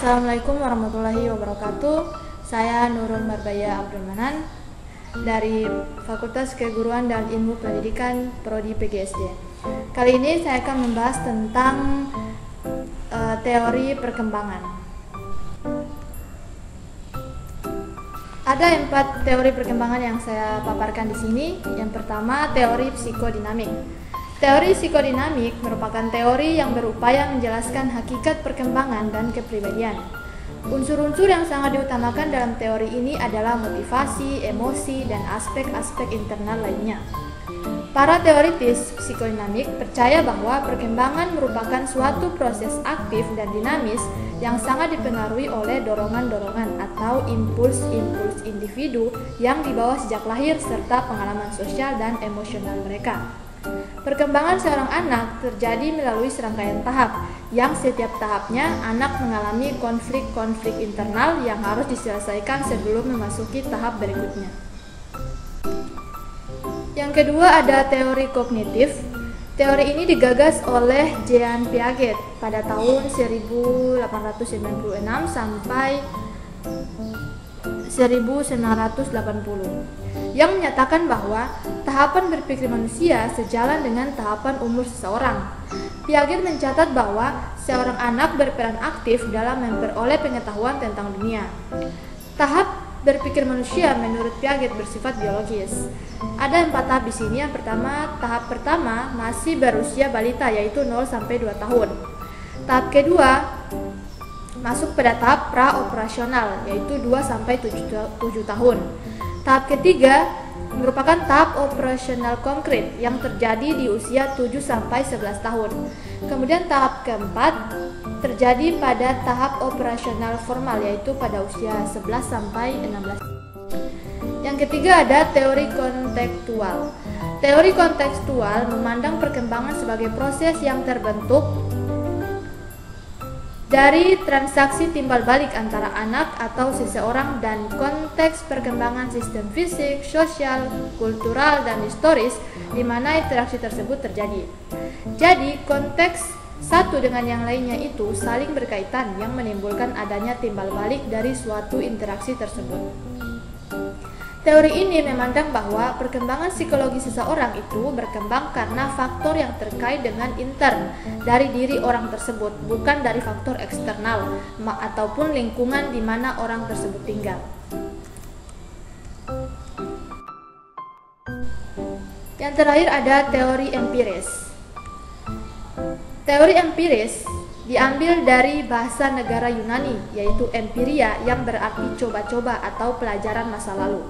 Assalamualaikum warahmatullahi wabarakatuh. Saya Nurul Marbaya Abdul Manan dari Fakultas Keguruan dan Ilmu Pendidikan Prodi PGSD. Kali ini saya akan membahas tentang teori perkembangan. Ada 4 teori perkembangan yang saya paparkan di sini. Yang pertama, teori psikodinamik. Teori psikodinamik merupakan teori yang berupaya menjelaskan hakikat perkembangan dan kepribadian. Unsur-unsur yang sangat diutamakan dalam teori ini adalah motivasi, emosi, dan aspek-aspek internal lainnya. Para teoritis psikodinamik percaya bahwa perkembangan merupakan suatu proses aktif dan dinamis yang sangat dipengaruhi oleh dorongan-dorongan atau impuls-impuls individu yang dibawa sejak lahir serta pengalaman sosial dan emosional mereka. Perkembangan seorang anak terjadi melalui serangkaian tahap, yang setiap tahapnya anak mengalami konflik-konflik internal yang harus diselesaikan sebelum memasuki tahap berikutnya. Yang kedua ada teori kognitif. Teori ini digagas oleh Jean Piaget pada tahun 1896 sampai 1980. Yang menyatakan bahwa tahapan berpikir manusia sejalan dengan tahapan umur seseorang. Piaget mencatat bahwa seorang anak berperan aktif dalam memperoleh pengetahuan tentang dunia. Tahap berpikir manusia menurut Piaget bersifat biologis. Ada 4 tahap di sini. Yang pertama, tahap pertama masih berusia balita yaitu 0 sampai 2 tahun. Tahap kedua masuk pada tahap pra-operasional yaitu 2 sampai 7 tahun. Tahap ketiga merupakan tahap operasional konkret yang terjadi di usia 7 sampai 11 tahun. Kemudian tahap keempat terjadi pada tahap operasional formal yaitu pada usia 11 sampai 16. Yang ketiga ada teori kontekstual. Teori kontekstual memandang perkembangan sebagai proses yang terbentuk dari transaksi timbal balik antara anak atau seseorang dan konteks perkembangan sistem fisik, sosial, kultural, dan historis di mana interaksi tersebut terjadi. Jadi, konteks satu dengan yang lainnya itu saling berkaitan yang menimbulkan adanya timbal balik dari suatu interaksi tersebut. Teori ini memandang bahwa perkembangan psikologi seseorang itu berkembang karena faktor yang terkait dengan intern dari diri orang tersebut, bukan dari faktor eksternal ataupun lingkungan di mana orang tersebut tinggal. Yang terakhir ada teori empiris. Teori empiris diambil dari bahasa negara Yunani, yaitu empiria yang berarti coba-coba atau pelajaran masa lalu.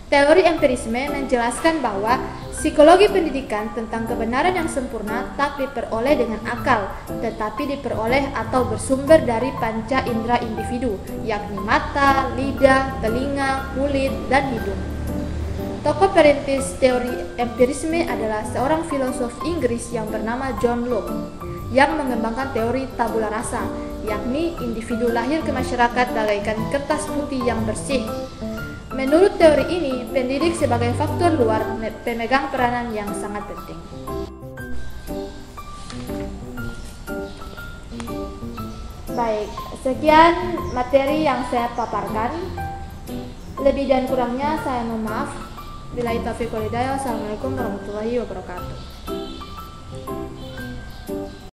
Teori empirisme menjelaskan bahwa psikologi pendidikan tentang kebenaran yang sempurna tak diperoleh dengan akal, tetapi diperoleh atau bersumber dari panca indera individu, yakni mata, lidah, telinga, kulit, dan hidung. Tokoh perintis teori empirisme adalah seorang filosof Inggris yang bernama John Locke, yang mengembangkan teori tabula rasa, yakni individu lahir ke masyarakat bagaikan kertas putih yang bersih. Menurut teori ini, pendidik sebagai faktor luar pemegang peranan yang sangat penting. Baik, sekian materi yang saya paparkan. Lebih dan kurangnya saya mohon maaf. Billahi taufiq wal hidayah. Wassalamualaikum warahmatullahi wabarakatuh.